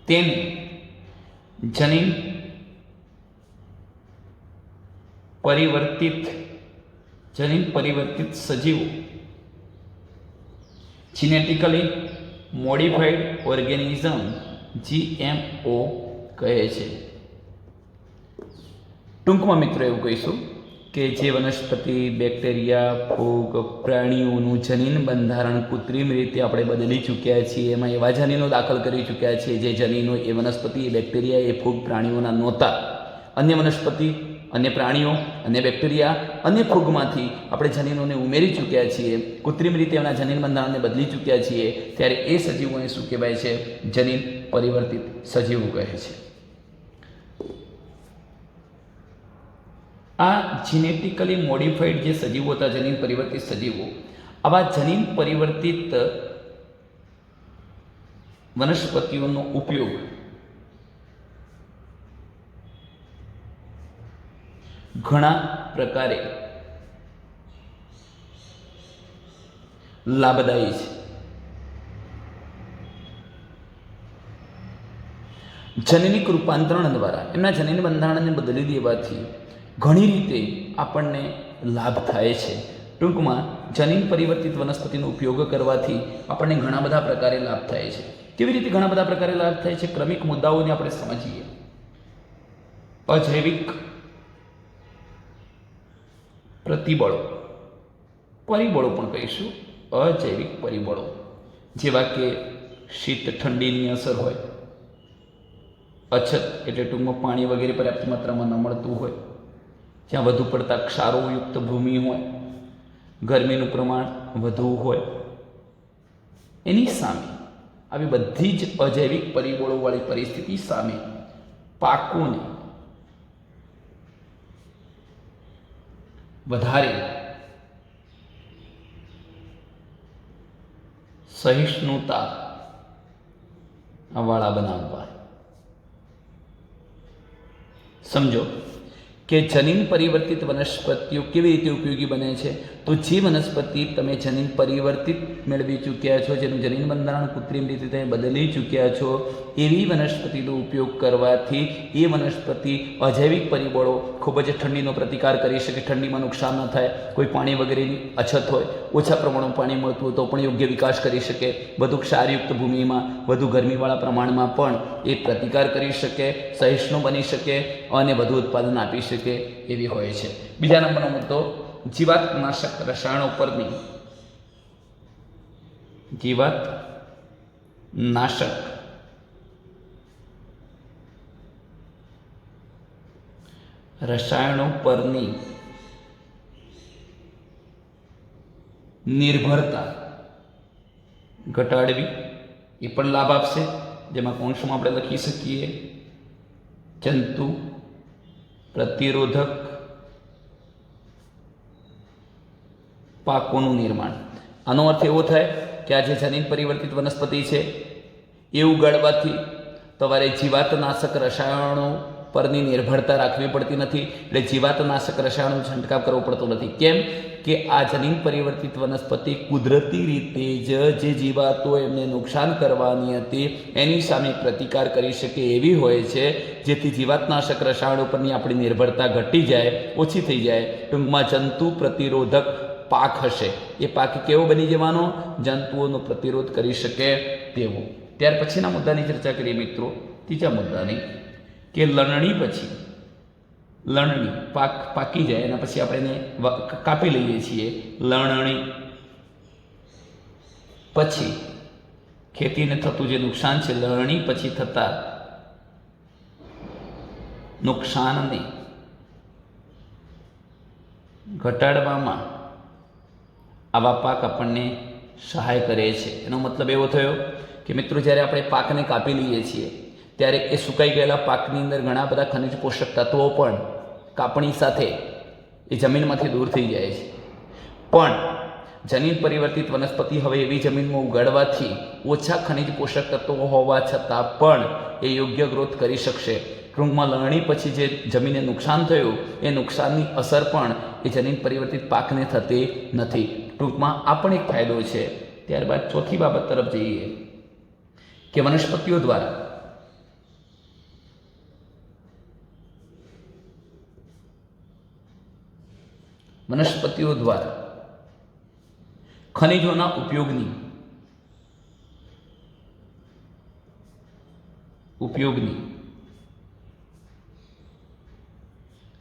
તેને જનીન પરિવર્તિત સજીવો, જીનેટિકલી મોડિફાઈડ ઓર્ગેનિઝમ, GMO કહે છે. ટૂંકમાં મિત્રો એવું કહીશું કે જે વનસ્પતિ, બેક્ટેરિયા, ફૂગ, પ્રાણીઓનું જનીન બંધારણ કૃત્રિમ રીતે આપણે બદલી ચૂક્યા છીએ, એમાં એવા જનીનો દાખલ કરી ચૂક્યા છીએ જે જનીનો એ વનસ્પતિ, એ બેક્ટેરિયા, એ ફૂગ, પ્રાણીઓના નહોતા. અન્ય વનસ્પતિ, અન્ય પ્રાણીઓ, અન્ય બેક્ટેરિયા, અન્ય ફૂગમાંથી આપણે જનીનોને ઉમેરી ચૂક્યા છીએ, કૃત્રિમ રીતે એમના જનીન બંધારણને બદલી ચૂક્યા છીએ, ત્યારે એ સજીવોને શું કહેવાય છે? જનીન પરિવર્તિત સજીવો કહે છે. આ જીનેટિકલી મોડિફાઈડ જે સજીવો હતા, જનીન પરિવર્તિત સજીવો, આવા જનીન પરિવર્તિત વનસ્પતિઓનો ઉપયોગ ઘણા પ્રકારે લાભદાયી છે. જનીનિક રૂપાંતરણ દ્વારા એમના જનીન બંધારણને બદલી દેવાથી ઘણી રીતે આપણને લાભ થાય છે. ટૂંકમાં જનીન પરિવર્તિત વનસ્પતિનો ઉપયોગ કરવાથી આપણને ઘણા બધા પ્રકારે લાભ થાય છે. કેવી રીતે ઘણા બધા પ્રકારે લાભ થાય છે? ક્રમિક મુદ્દાઓને આપણે સમજીએ. અજૈવિક પ્રતિબળો, પરિબળો પણ કહીશું, અજૈવિક પરિબળો, જેવા કે શીત ઠંડીની અસર હોય, અછત એટલે ટૂંકમાં પાણી વગેરે પર્યાપ્ત માત્રામાં ન મળતું હોય, જ્યાં વધુ પડતા ક્ષારોયુક્ત ભૂમિ હોય, ગરમીનું પ્રમાણ વધુ હોય, એની સામે આવી બધી જ અજૈવિક પરિબળોવાળી પરિસ્થિતિ સામે પાકોને વધારે સહિષ્ણુતા વાળા બનાવવા. સમજો કે જનીન પરિવર્તિત વનસ્પતિઓ કેવી રીતે ઉપયોગી બને છે? તો જે વનસ્પતિ તમે જનીન પરિવર્તિત મેળવી ચૂક્યા છો, જેનું જનીન બંધારણ કૃત્રિમ રીતે તમે બદલી ચૂક્યા છો, એવી વનસ્પતિનો ઉપયોગ કરવાથી એ વનસ્પતિ અજૈવિક પરિબળો ખૂબ જ ઠંડીનો પ્રતિકાર કરી શકે, ઠંડીમાં નુકસાન ન થાય, કોઈ પાણી વગેરેની અછત હોય, ઓછા પ્રમાણમાં પાણી મળતું હોય તો પણ યોગ્ય વિકાસ કરી શકે, વધુ ક્ષારયુક્ત ભૂમિમાં વધુ ગરમીવાળા પ્રમાણમાં પણ એ પ્રતિકાર કરી શકે, સહિષ્ણુ બની શકે અને વધુ ઉત્પાદન આપી શકે એવી હોય છે. બીજા નંબરનો મુદ્દો જીવાતનાશક રસાયણો પરની જીવાતનાશક રસાયણો પરની નિર્ભરતા ઘટાડવી એ પણ લાભ આપશે. જેમાં કૌંસમાં આપણે લખી શકીએ જંતુ પ્રતિરોધક પાકોનું નિર્માણ. આનો અર્થ એવો થાય કે આ જે જનીન પરિવર્તિત વનસ્પતિ છે એ ઉગાડવાથી તમારે જીવાતનાશક રસાયણો પરની નિર્ભરતા રાખવી પડતી નથી. એટલે જીવાતનાશક રસાયણોનો છંટકાવ કરવો પડતો નથી. કેમ કે આ જનીન પરિવર્તિત વનસ્પતિ કુદરતી રીતે જ જે જીવાતો એમને નુકસાન કરવાની હતી એની સામે પ્રતિકાર કરી શકે એવી હોય છે, જેથી જીવાતનાશક રસાયણો પરની આપણી નિર્ભરતા ઘટી જાય, ઓછી થઈ જાય. ટૂંકમાં જંતુ પ્રતિરોધક પાક હશે. એ પાક કેવો બની જવાનો? જંતુઓનો પ્રતિરોધ કરી શકે તેવો. ત્યાર પછીના મુદ્દાની ચર્ચા કરીએ મિત્રો. ત્રીજા મુદ્દાની કે લણણી પછી લણણી પાકી જાય એના પછી આપણે એને કાપી લઈએ છીએ. લણણી પછી ખેતીને થતું જે નુકસાન છે, લણણી પછી થતા નુકસાનને ઘટાડવામાં આવા પાક આપણને સહાય કરે છે. એનો મતલબ એવો થયો કે મિત્રો જ્યારે આપણે પાકને કાપી લઈએ છીએ ત્યારે એ સુકાઈ ગયેલા પાકની અંદર ઘણા બધા ખનિજ પોષક તત્વો પણ કાપણી સાથે એ જમીનમાંથી દૂર થઈ જાય છે. પણ જનીન પરિવર્તિત વનસ્પતિ હવે એવી જમીનમાં ઉગાડવાથી ઓછા ખનિજ પોષક તત્વો હોવા છતાં પણ એ યોગ્ય ગ્રોથ કરી શકશે. ટૂંકમાં લણણી પછી જે જમીનને નુકસાન થયું એ નુકસાનની અસર પણ એ જનીન પરિવર્તિત પાકને થતી નથી. ટૂંકમાં આ પણ એક ફાયદો છે. ત્યારબાદ ચોથી બાબત તરફ જઈએ કે વનસ્પતિઓ દ્વારા ખનિજોના ઉપયોગની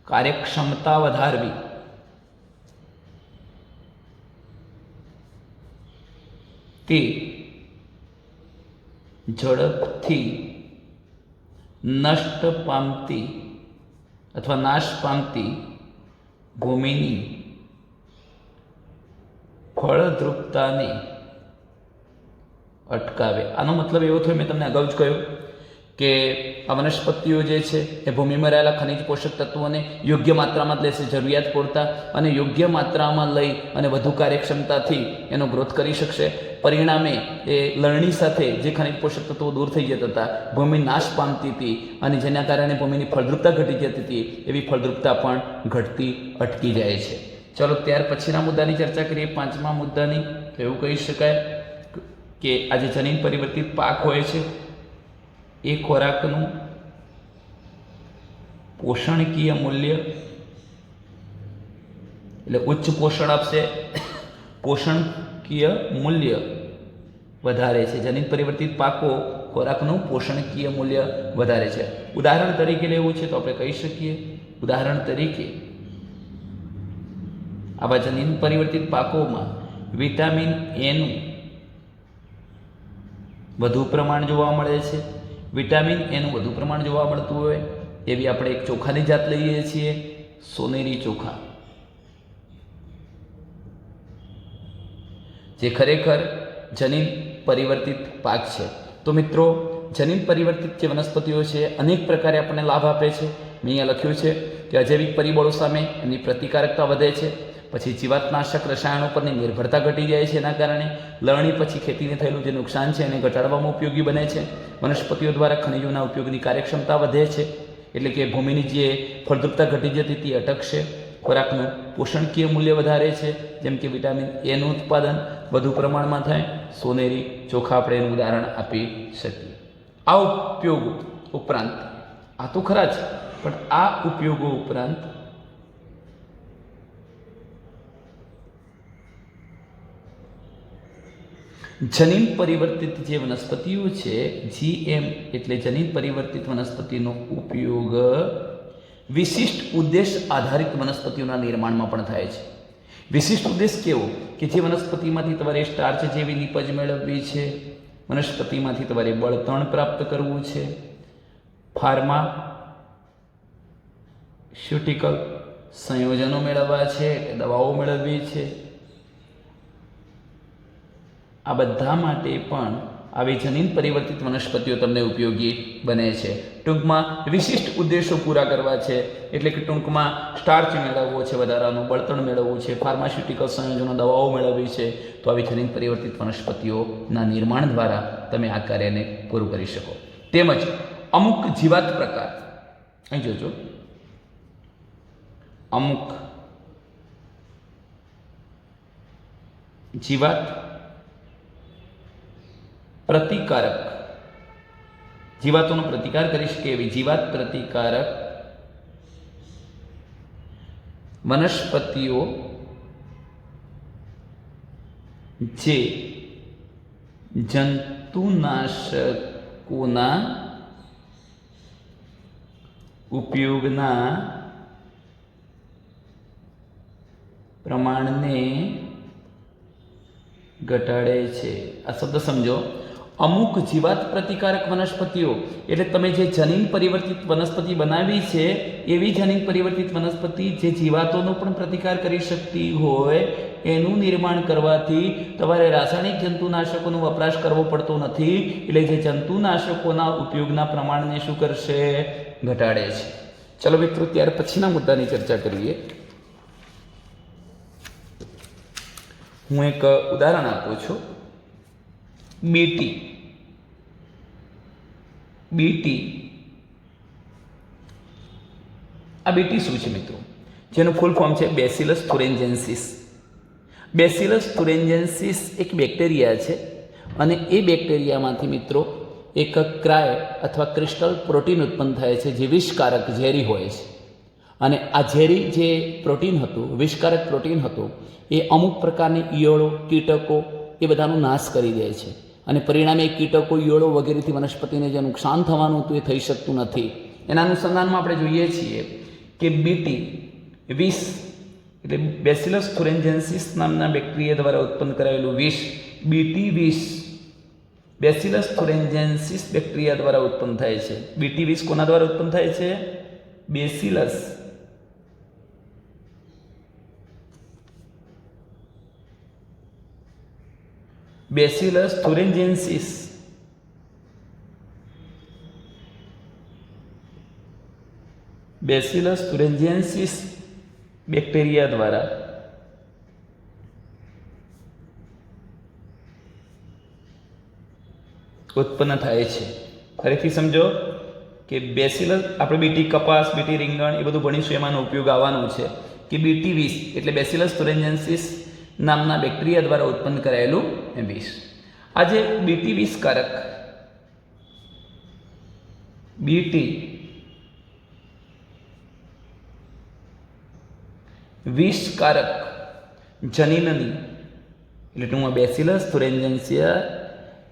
કાર્યક્ષમતા વધારવી તે ઝડપથી નષ્ટ પામતી અથવા નાશ પામતી ભૂમિની ફળદ્રુપતાને અટકાવે. આનો મતલબ એવો થયો, મેં તમને અગાઉ જ કહ્યું કે આ વનસ્પતિઓ જે છે એ ભૂમિમાં રહેલા ખનિજ પોષક તત્વોને યોગ્ય માત્રામાં જ લેશે, જરૂરિયાત પૂરતા, અને યોગ્ય માત્રામાં લઈ અને વધુ કાર્યક્ષમતાથી એનો ગ્રોથ કરી શકશે. પરિણામે એ લણણી સાથે જે ખનિજ પોષક તત્વો દૂર થઈ જતા હતા, ભૂમિ નાશ પામતી હતી અને જેના કારણે ભૂમિની ફળદ્રુપતા ઘટી જતી હતી, એવી ફળદ્રુપતા પણ ઘટતી અટકી જાય છે. ચલો ત્યાર પછીના મુદ્દાની ચર્ચા કરીએ, પાંચમા મુદ્દાની. તો એવું કહી શકાય કે આ જે જનીન પરિવર્તિત પાક હોય છે એ ખોરાકનું પોષણકીય મૂલ્ય એટલે ઉચ્ચ પોષણ આપશે, પોષણકીય મૂલ્ય વધારે છે. જનીન પરિવર્તિત પાકો ખોરાકનું પોષણકીય મૂલ્ય વધારે છે. ઉદાહરણ તરીકે લેવું છે તો આપણે કહી શકીએ, ઉદાહરણ તરીકે આવા જનીન પરિવર્તિત પાકોમાં વિટામિન એનું વધુ પ્રમાણ જોવા મળે છે. વિટામિન એનું વધુ પ્રમાણ જોવા મળતું હોય એવી આપણે એક ચોખાની જાત લઈએ છીએ, સોનેરી ચોખા, જે ખરેખર જનીન પરિવર્તિત પાક છે. તો મિત્રો, જનીન પરિવર્તિત જે વનસ્પતિઓ છે અનેક પ્રકારે આપણને લાભ આપે છે. મેં અહીંયા લખ્યું છે કે અજૈવિક પરિબળો સામે એમની પ્રતિકારકતા વધે છે, પછી જીવાતનાશક રસાયણો પરની નિર્ભરતા ઘટી જાય છે, એના કારણે લણણી પછી ખેતીને થયેલું જે નુકસાન છે એને ઘટાડવામાં ઉપયોગી બને છે. વનસ્પતિઓ દ્વારા ખનિજોના ઉપયોગની કાર્યક્ષમતા વધે છે, એટલે કે ભૂમિની જે ફળદ્રુપતા ઘટી જતી હતી અટકશે. ખોરાકનું પોષણકીય મૂલ્ય વધારે છે, જેમ કે વિટામિન એનું ઉત્પાદન વધુ પ્રમાણમાં થાય. સોનેરી ચોખા આપણે એનું ઉદાહરણ આપી શકીએ. આ ઉપયોગો ઉપરાંત, આ તો ખરા જ, પણ આ ઉપયોગો ઉપરાંત જનીન પરિવર્તિત જે વનસ્પતિઓ છે, GM એટલે જનીન પરિવર્તિત વનસ્પતિનો ઉપયોગ વિશિષ્ટ ઉદ્દેશ આધારિત વનસ્પતિઓના નિર્માણમાં પણ થાય છે. વિશિષ્ટ ઉદ્દેશ કેવો? કે જે વનસ્પતિમાંથી તમારે સ્ટાર્ચ જેવી નીપજ મેળવવી છે, વનસ્પતિમાંથી તમારે બળતણ પ્રાપ્ત કરવું છે, ફાર્માસ્યુટિકલ સંયોજનો મેળવવા છે, દવાઓ મેળવવી છે. આ બધા માટે પણ આવી જનીન પરિવર્તિત વનસ્પતિઓ તમને ઉપયોગી બને છે. ટૂંકમાં વિશિષ્ટ ઉદ્દેશો પૂરા કરવા છે, એટલે કે ટૂંકમાં સ્ટાર્ચ મેળવવો છે, વધારાનું બળતણ મેળવવું છે, ફાર્માસ્યુટિકલ સંયોજનો દવાઓ મેળવવી છે, તો આવી જનીન પરિવર્તિત વનસ્પતિઓના નિર્માણ દ્વારા તમે આ કાર્યને પૂરું કરી શકો. તેમજ અમુક જીવાત પ્રકાર, અહીં જોજો, અમુક જીવાત પ્રતિકારક, જીવાતોનો પ્રતિકાર કરી શકે એવી જીવાત પ્રતિકારક વનસ્પતિઓ જે જંતુનાશકોના ઉપયોગના પ્રમાણને ઘટાડે છે. આ શબ્દ સમજો. અમુક જીવાત પ્રતિકારક વનસ્પતિઓ એટલે તમે જે જનીન પરિવર્તિત વનસ્પતિ બનાવી છે, એવી જનીન પરિવર્તિત વનસ્પતિ જે જીવાતોનો પણ પ્રતિકાર કરી શકતી હોય, એનું નિર્માણ કરવાથી તમારે રાસાયણિક જંતુનાશકોનો વપરાશ કરવો પડતો નથી. એટલે જે જંતુનાશકોના ઉપયોગના પ્રમાણને શું કરશે? ઘટાડે છે. ચલો મિત્રો, ત્યાર પછીના મુદ્દાની ચર્ચા કરીએ. હું એક ઉદાહરણ આપું છું. બીટી. આ બીટી શું છે મિત્રો? જેનું ફૂલ ફોર્મ છે બેસિલસ થુરિન્જેન્સિસ. બેસિલસ થુરિન્જેન્સિસ એક બેક્ટેરિયા છે, અને એ બેક્ટેરિયામાંથી મિત્રો એક ક્રાય અથવા ક્રિસ્ટલ પ્રોટીન ઉત્પન્ન થાય છે, જે વિષકારક ઝેરી હોય છે. અને આ ઝેરી જે પ્રોટીન હતું, વિષકારક પ્રોટીન હતું, એ અમુક પ્રકારની ઈયળો, કીટકો એ બધાનો નાશ કરી દે છે. અને પરિણામે કીટકો, ઈયળો વગેરેથી વનસ્પતિને જે નુકસાન થવાનું હતું એ થઈ શકતું નથી. એના અનુસંધાનમાં આપણે જોઈએ છીએ કે બીટી વિષ એટલે બેસિલસ થુરિન્જેન્સિસ નામના બેક્ટેરિયા દ્વારા ઉત્પન્ન કરાયેલું વિષ, બીટી વિષ બેસિલસ થુરિન્જેન્સિસ બેક્ટેરિયા દ્વારા ઉત્પન્ન થાય છે. બીટી વિષ કોના દ્વારા ઉત્પન્ન થાય છે? બેસિલસ થુરિન્જેન્સિસ બેક્ટેરિયા દ્વારા ઉત્પન્ન થાય છે. ફરીથી સમજો કે બેસિલસ, આપણે બીટી કપાસ, બીટી રીંગણ એ બધું ભણીશું, એમાંનો ઉપયોગ આવવાનો છે કે બીટી વિષ એટલે બેસિલસ થુરિન્જેન્સિસ નામના બેક્ટેરિયા દ્વારા ઉત્પન્ન કરાયેલું વિષ. આજે બીટી વિષકારક જનીનની એટલે ટૂંકમાં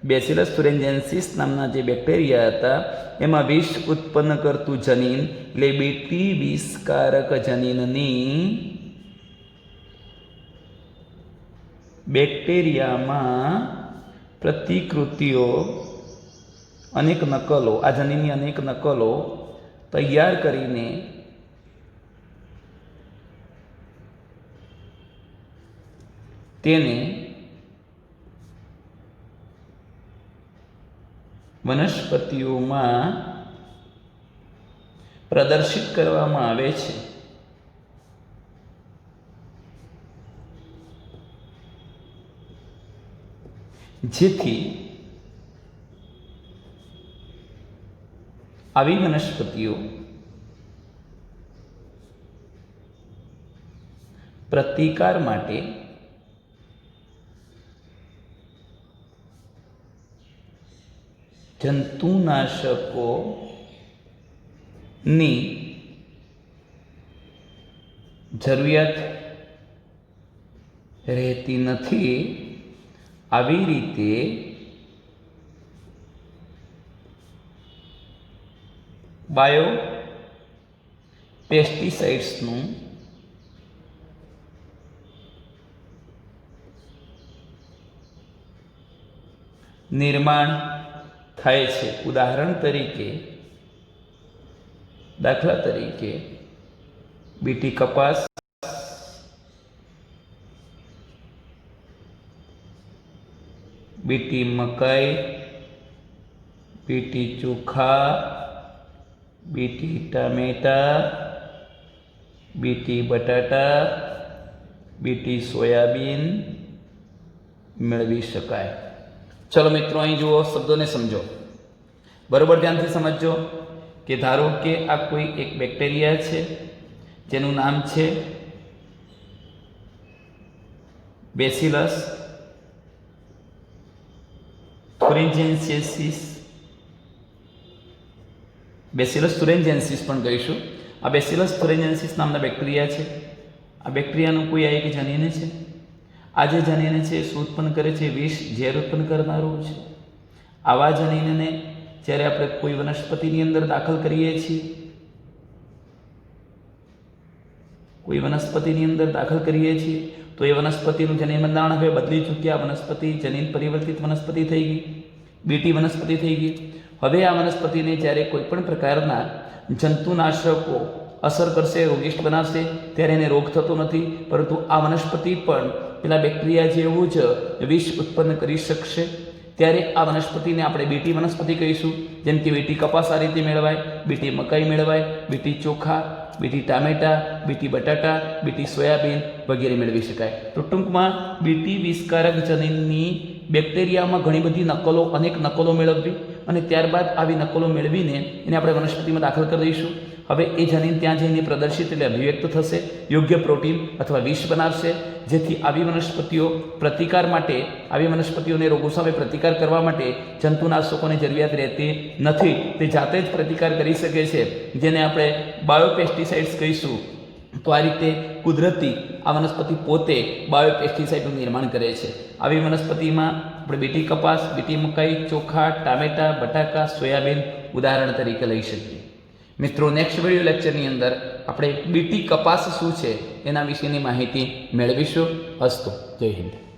બેસિલસ થુરિન્જેન્સિસ નામના જે બેક્ટેરિયા હતા, એમાં વિષ ઉત્પન્ન કરતું જનીન એટલે બીટી વિષકારક જનીનની બેક્ટેરિયામાં પ્રતિકૃતિઓ, અનેક નકલો, આ જનીનની અનેક નકલો તૈયાર કરીને તેને વનસ્પતિઓમાં પ્રદર્શિત કરવામાં આવે છે. જેથી આવી વનસ્પતિઓ પ્રતિકાર માટે જંતુનાશકોની જરૂરિયાત રહેતી નથી. આવી રીતે બાયો પેસ્ટિસાઇડ્સનું નિર્માણ થાય છે. ઉદાહરણ તરીકે, દાખલા તરીકે બીટી કપાસ, બીટી મકાઈ, બીટી ચોખા, બીટી ટામેટા, બીટી બટાટા, બીટી સોયાબીન મેળવી શકાય. ચલો મિત્રો, અહીં જુઓ, શબ્દોને સમજો, બરોબર ધ્યાનથી સમજો કે ધારો કે આ કોઈ એક બેક્ટેરિયા છે જેનું નામ છે બેસિલસ thuringiensis. બેસિલસ thuringiensis પણ કહીશું. આ બેસિલસ thuringiensis નામના બેક્ટેરિયા છે. આ બેક્ટેરિયાનું કોઈ આ એક જનીન છે. આ જે જનીન છે શું ઉત્પન્ન કરે છે? વિષ, ઝેર ઉત્પન્ન કરનારું છે. આવા જનીનને જ્યારે આપણે કોઈ વનસ્પતિની અંદર દાખલ કરીએ છીએ, કોઈ વનસ્પતિની અંદર દાખલ કરીએ છીએ તો એ વનસ્પતિનું જનીન બંધારણ હવે બદલી ચૂક્યા. વનસ્પતિ જનીન પરિવર્તિત વનસ્પતિ થઈ ગઈ, બીટી વનસ્પતિ થઈ ગઈ. હવે આ વનસ્પતિને જ્યારે કોઈ પણ પ્રકારના જંતુનાશકો અસર કરશે, રોગિષ્ટ બનાવશે, ત્યારે એને રોગ થતો નથી. પરંતુ આ વનસ્પતિ પણ પેલા બેક્ટેરિયા જેવું જ વિષ ઉત્પન્ન કરી શકશે. ત્યારે આ વનસ્પતિને આપણે બીટી વનસ્પતિ કહીશું. જેમ કે બીટી કપાસ આ રીતે મેળવાય, બીટી મકાઈ મેળવાય, બીટી ચોખા, બીટી ટામેટા, બીટી બટાટા, બીટી સોયાબીન વગેરે મેળવી શકાય. તો ટૂંકમાં બીટી વિષકારક જનીનની બેક્ટેરિયામાં ઘણી બધી નકલો, અનેક નકલો મેળવવી અને ત્યારબાદ આવી નકલો મેળવીને એને આપણે વનસ્પતિમાં દાખલ કરી દઈશું. હવે એ જનીન ત્યાં જઈને પ્રદર્શિત એટલે અભિવ્યક્ત થશે, યોગ્ય પ્રોટીન અથવા વિષ બનાવશે, જેથી આવી વનસ્પતિઓ પ્રતિકાર માટે, આવી વનસ્પતિઓને રોગો સામે પ્રતિકાર કરવા માટે જંતુનાશકોની જરૂરિયાત રહેતી નથી. તે જાતે જ પ્રતિકાર કરી શકે છે, જેને આપણે બાયોપેસ્ટિસાઇડ્સ કહીશું. તો આ રીતે કુદરતી આ વનસ્પતિ પોતે બાયોપેસ્ટિસાઇડનું નિર્માણ કરે છે. આવી વનસ્પતિમાં આપણે બીટી કપાસ, બીટી મકાઈ, ચોખા, ટામેટા, બટાકા, સોયાબીન ઉદાહરણ તરીકે લઈ શકીએ. મિત્રો, નેક્સ્ટ વિડીયો લેક્ચરની અંદર આપણે બીટી કપાસ શું છે એના વિશેની માહિતી મેળવીશું. અસ્તુ. જય હિન્દ.